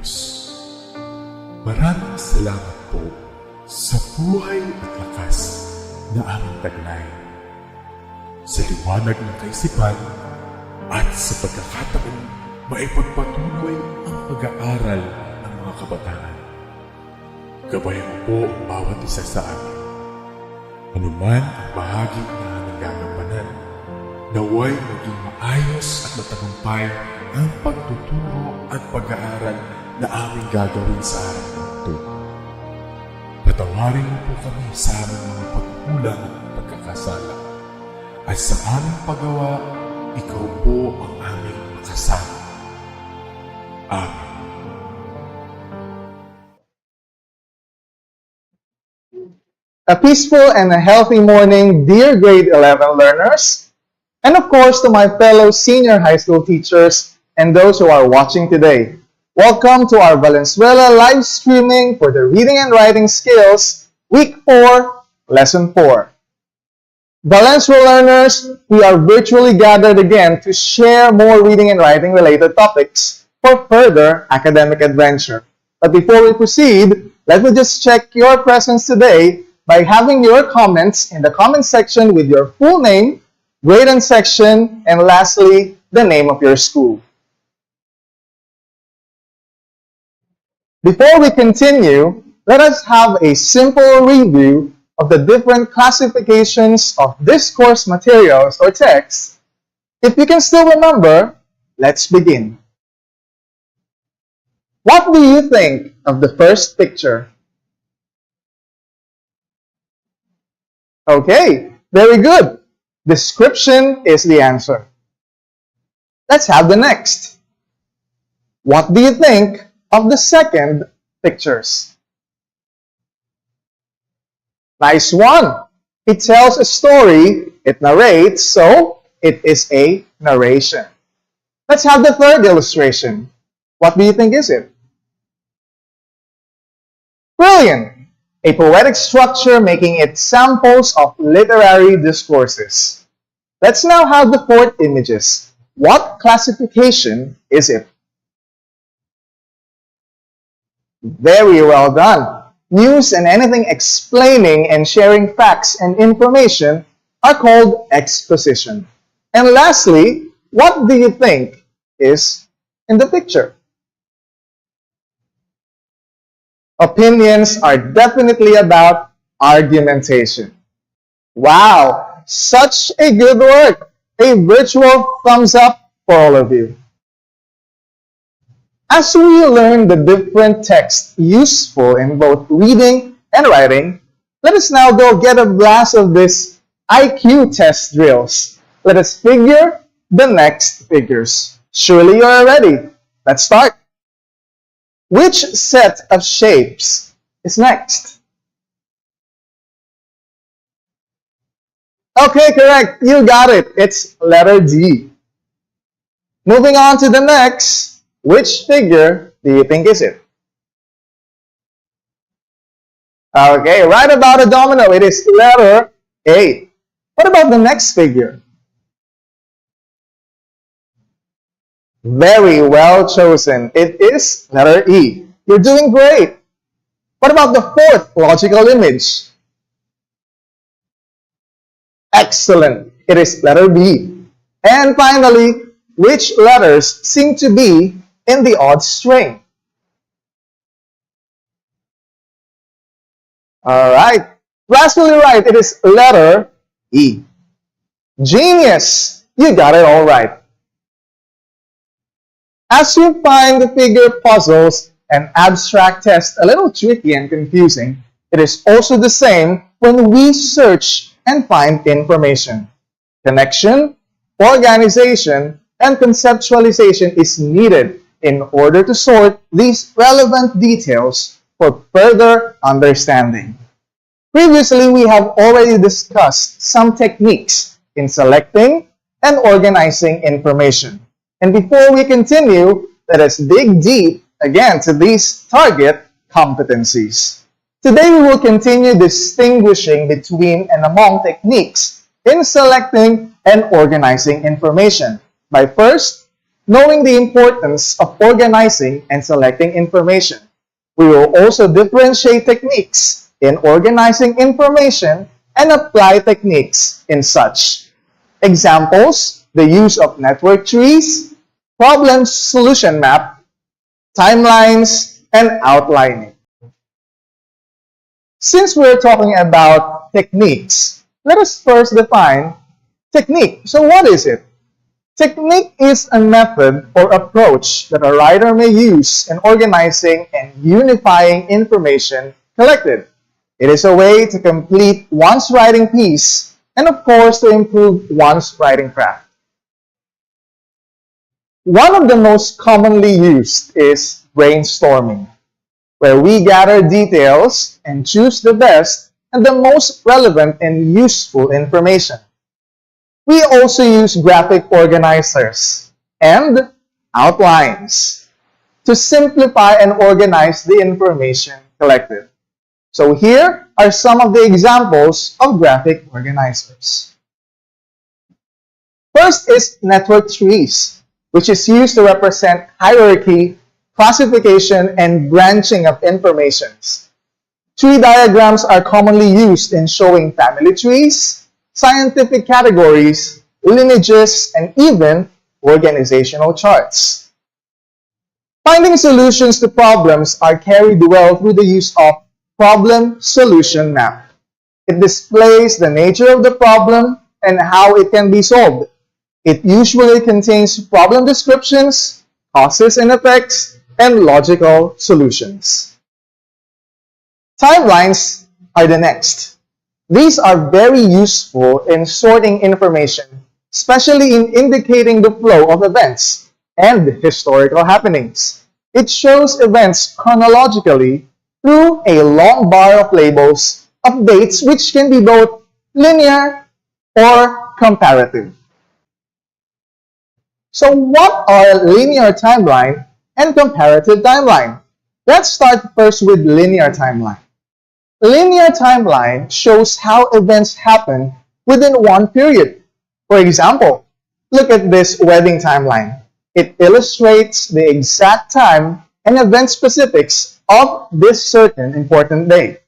Diyos. Maraming salamat po sa buhay at lakas na aming taglay, sa liwanag ng kaisipan at sa pagkakataon maipagpatuloy ang pag-aaral ng mga kabataan. Gabayan mo po ang bawat isa sa amin. Anuman ang bahagi na aming gagampanan, naway maging maayos at matagumpay ang pagtuturo at pag-aaral na aming gagawin sa araw na ito. Patawarin mo po kami sa aming mga pagkulang at pagkakasala. At sa aming paggawa, ikaw po ang aming makasama. Amen. A peaceful and a healthy morning, dear grade 11 learners, and of course to my fellow senior high school teachers and those who are watching today. Welcome to our Valenzuela live streaming for the Reading and Writing Skills, Week 4, Lesson 4. Valenzuela learners, we are virtually gathered again to share more reading and writing related topics for further academic adventure. But before we proceed, let me just check your presence today by having your comments in the comment section with your full name, grade and section, and lastly, the name of your school. Before we continue, let us have a simple review of the different classifications of discourse materials or texts. If you can still remember, let's begin. What do you think of the first picture? Okay, very good. Description is the answer. Let's have the next. What do you think of the second pictures? Nice one. It tells a story, it narrates, so it is a narration. Let's have the third illustration. What do you think is it? Brilliant. A poetic structure making it samples of literary discourses. Let's now have the fourth images. What classification is it? Very well done. News and anything explaining and sharing facts and information are called exposition. And lastly, what do you think is in the picture? Opinions are definitely about argumentation. Wow, such a good work. A virtual thumbs up for all of you. As we learn the different texts useful in both reading and writing, let us now go get a blast of this IQ test drills. Let us figure the next figures. Surely you are ready. Let's start. Which set of shapes is next? Okay, correct. You got it. It's letter D. Moving on to the next. Which figure do you think is it? Okay, right about a domino. It is letter A. What about the next figure? Very well chosen. It is letter E. You're doing great. What about the fourth logical image? Excellent. It is letter B. And finally, which letters seem to be in the odd string? Alright. Absolutely right. It is letter E. Genius. You got it all right. As you find the figure puzzles and abstract tests a little tricky and confusing, it is also the same when we search and find information. Connection, organization, and conceptualization is needed in order to sort these relevant details for further understanding. Previously, we have already discussed some techniques in selecting and organizing information. And before we continue, let us dig deep again to these target competencies. Today we will continue distinguishing between and among techniques in selecting and organizing information by first knowing the importance of organizing and selecting information. We will also differentiate techniques in organizing information and apply techniques in such. Examples: the use of network trees, problem solution map, timelines, and outlining. Since we're talking about techniques, let us first define technique. So what is it? Technique is a method or approach that a writer may use in organizing and unifying information collected. It is a way to complete one's writing piece and, of course, to improve one's writing craft. One of the most commonly used is brainstorming, where we gather details and choose the best and the most relevant and useful information. We also use graphic organizers and outlines to simplify and organize the information collected. So here are some of the examples of graphic organizers. First is network trees, which is used to represent hierarchy, classification, and branching of informations. Tree diagrams are commonly used in showing family trees, scientific categories, lineages, and even organizational charts. Finding solutions to problems are carried well through the use of problem solution map. It displays the nature of the problem and how it can be solved. It usually contains problem descriptions, causes and effects, and logical solutions. Timelines are the next. These are very useful in sorting information, especially in indicating the flow of events and historical happenings. It shows events chronologically through a long bar of labels of dates which can be both linear or comparative. So what are linear timeline and comparative timeline? Let's start first with linear timeline. Linear timeline shows how events happen within one period. For example, look at this wedding timeline. It illustrates the exact time and event specifics of this certain important day.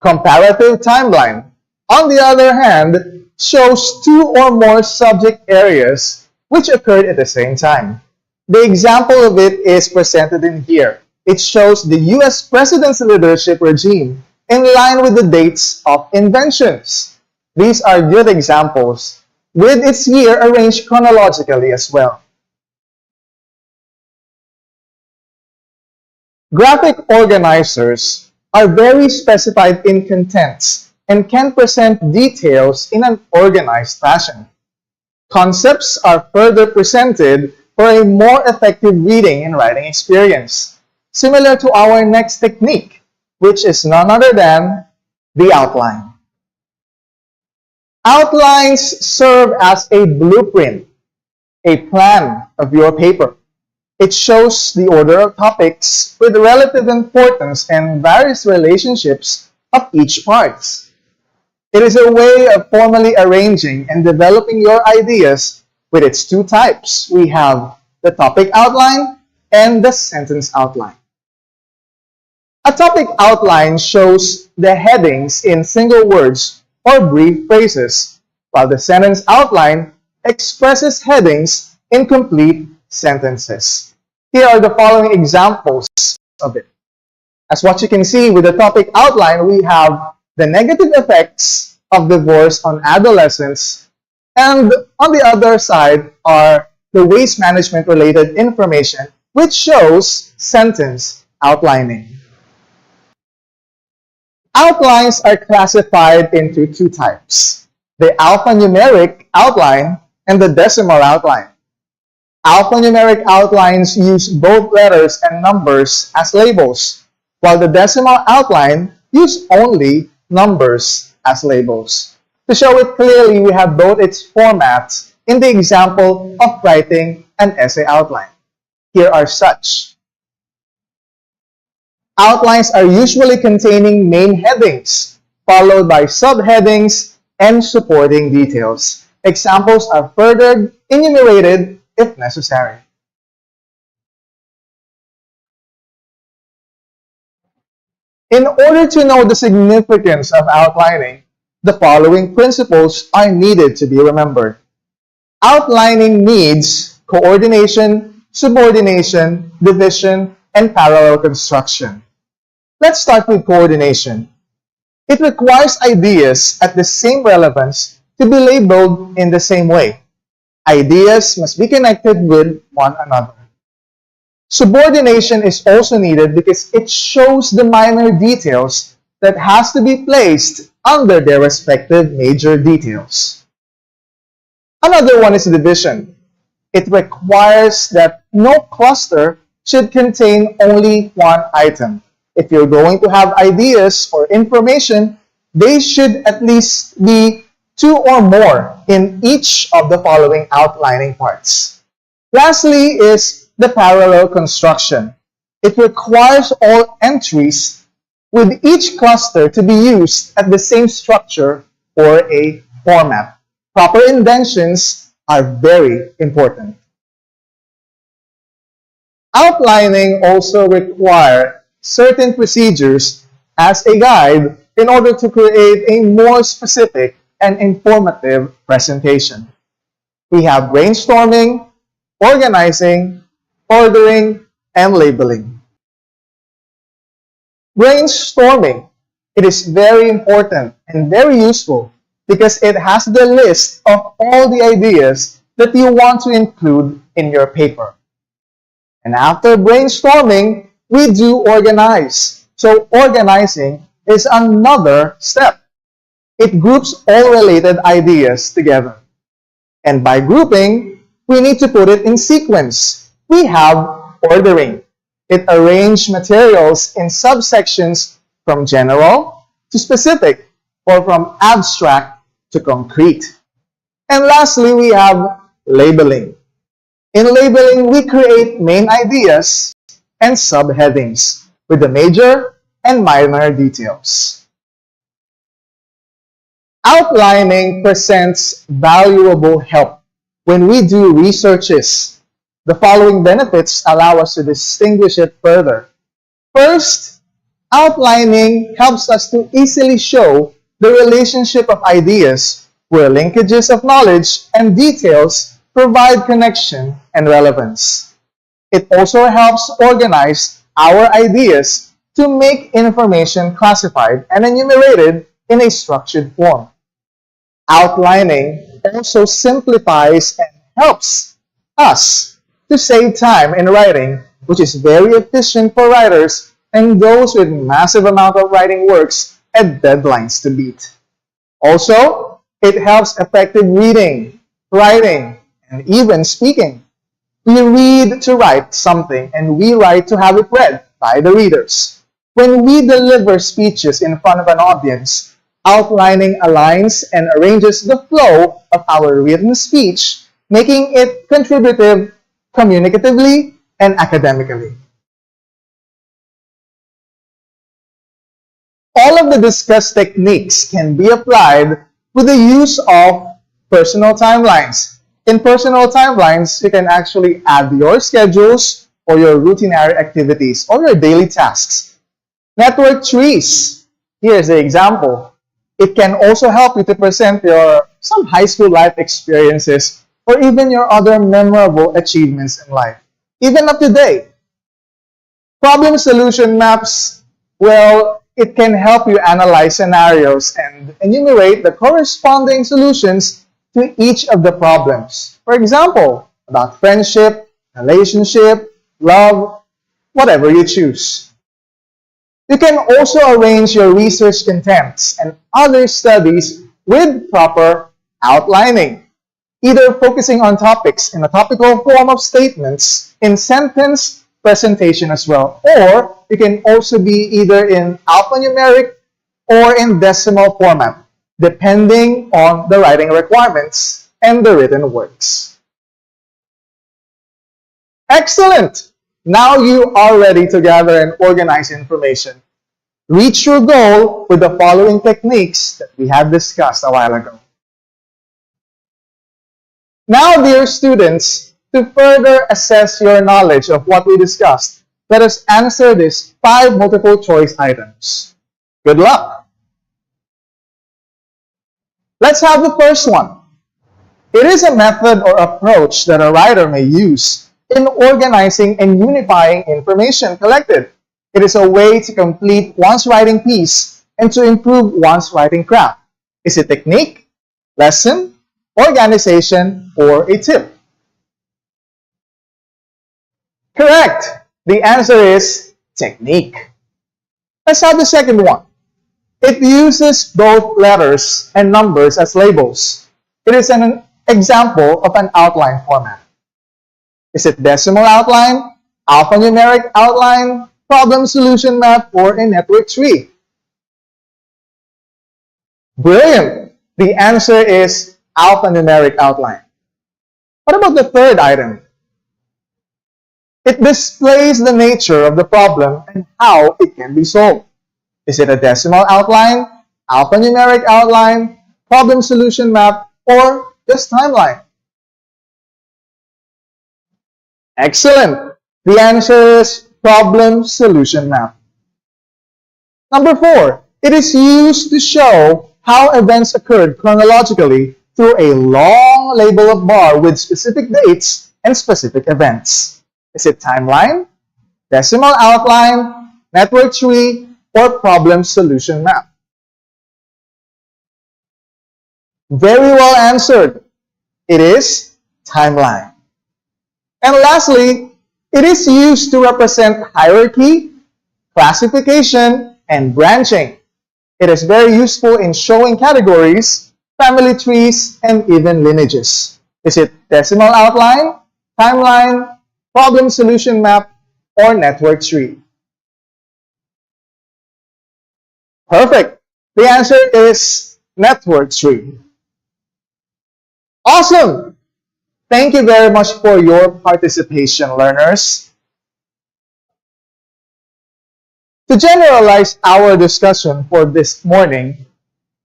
Comparative timeline, on the other hand, shows two or more subject areas which occurred at the same time. The example of it is presented in here. It shows the US president's leadership regime in line with the dates of inventions. These are good examples, with its year arranged chronologically as well. Graphic organizers are very specified in contents and can present details in an organized fashion. Concepts are further presented for a more effective reading and writing experience, similar to our next technique, which is none other than the outline. Outlines serve as a blueprint, a plan of your paper. It shows the order of topics with relative importance and various relationships of each part. It is a way of formally arranging and developing your ideas with its two types. We have the topic outline and the sentence outline. A topic outline shows the headings in single words or brief phrases, while the sentence outline expresses headings in complete sentences. Here are the following examples of it. As what you can see with the topic outline, we have the negative effects of divorce on adolescents, and on the other side are the waste management related information, which shows sentence outlining. Outlines are classified into two types: the alphanumeric outline and the decimal outline. Alphanumeric outlines use both letters and numbers as labels, while the decimal outline use only numbers as labels. To show it clearly, we have both its formats in the example of writing an essay outline. Here are such. Outlines are usually containing main headings, followed by subheadings and supporting details. Examples are further enumerated if necessary. In order to know the significance of outlining, the following principles are needed to be remembered. Outlining needs coordination, subordination, division, and parallel construction. Let's start with coordination. It requires ideas at the same relevance to be labeled in the same way. Ideas must be connected with one another. Subordination is also needed because it shows the minor details that has to be placed under their respective major details. Another one is division. It requires that no cluster should contain only one item. If you're going to have ideas or information, they should at least be 2 or more in each of the following outlining parts. Lastly is the parallel construction. It requires all entries with each cluster to be used at the same structure or a format. Proper indentions are very important. Outlining also requires certain procedures as a guide in order to create a more specific and informative presentation. We have brainstorming, organizing, ordering, and labeling. Brainstorming. It is very important and very useful because it has the list of all the ideas that you want to include in your paper. And after brainstorming, we do organize. So organizing is another step. It groups all related ideas together. And by grouping, we need to put it in sequence. We have ordering. It arranges materials in subsections from general to specific or from abstract to concrete. And lastly, we have labeling. In labeling, we create main ideas and subheadings with the major and minor details. Outlining presents valuable help when we do researches. The following benefits allow us to distinguish it further. First, outlining helps us to easily show the relationship of ideas where linkages of knowledge and details provide connection and relevance. It also helps organize our ideas to make information classified and enumerated in a structured form. Outlining also simplifies and helps us to save time in writing, which is very efficient for writers and those with massive amount of writing works and deadlines to beat. Also, it helps effective reading, writing, and even speaking. We read to write something and we write to have it read by the readers. When we deliver speeches in front of an audience, outlining aligns and arranges the flow of our written speech, making it contributive communicatively and academically. All of the discussed techniques can be applied with the use of personal timelines. In personal timelines, you can actually add your schedules or your routinary activities or your daily tasks. Network trees. Here's the example. It can also help you to present some high school life experiences or even your other memorable achievements in life, even up to date. Problem solution maps, well, it can help you analyze scenarios and enumerate the corresponding solutions to each of the problems. For example, about friendship, relationship, love, whatever you choose. You can also arrange your research contents and other studies with proper outlining, either focusing on topics in a topical form of statements, in sentence presentation as well, or it can also be either in alphanumeric or in decimal format, depending on the writing requirements and the written works. Excellent! Now you are ready to gather and organize information. Reach your goal with the following techniques that we have discussed a while ago. Now, dear students, to further assess your knowledge of what we discussed, let us answer these 5 multiple choice items. Good luck! Let's have the first one. It is a method or approach that a writer may use in organizing and unifying information collected. It is a way to complete one's writing piece and to improve one's writing craft. Is it technique, lesson, organization, or a tip? Correct! The answer is technique. Let's have the second one. It uses both letters and numbers as labels. It is an example of an outline format. Is it decimal outline, alphanumeric outline, problem solution map, or a network tree? Brilliant! The answer is alphanumeric outline. What about the third item? It displays the nature of the problem and how it can be solved. Is it a decimal outline, alphanumeric outline, problem solution map, or just timeline? Excellent! The answer is problem solution map. Number 4, it is used to show how events occurred chronologically through a long label of bar with specific dates and specific events. Is it timeline, decimal outline, network tree, or problem solution map? Very well answered. It is timeline. And lastly, it is used to represent hierarchy, classification, and branching. It is very useful in showing categories, family trees, and even lineages. Is it decimal outline, timeline, problem solution map, or network tree? Perfect. The answer is network tree. Awesome. Thank you very much for your participation, learners. To generalize our discussion for this morning,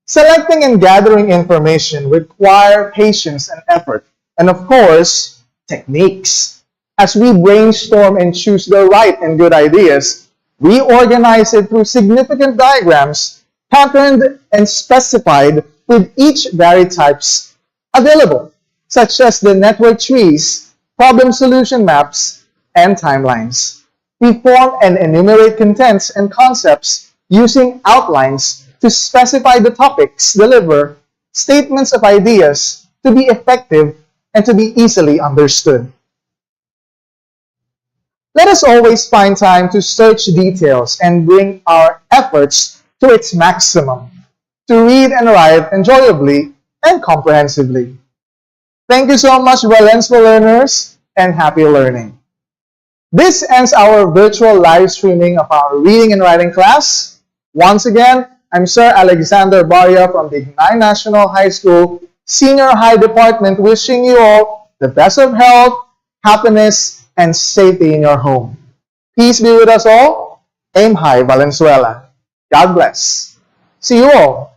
selecting and gathering information require patience and effort, and of course, techniques. As we brainstorm and choose the right and good ideas, we organize it through significant diagrams, patterned and specified with each varied types available, such as the network trees, problem solution maps, and timelines. We form and enumerate contents and concepts using outlines to specify the topics, deliver statements of ideas to be effective and to be easily understood. Let us always find time to search details and bring our efforts to its maximum, to read and write enjoyably and comprehensively. Thank you so much, Valensville learners, and happy learning. This ends our virtual live streaming of our reading and writing class. Once again, I'm Sir Alexander Baria from Bignay National High School, Senior High Department, wishing you all the best of health, happiness, and safety in your home. Peace be with us all. Aim high, Valenzuela. God bless. See you all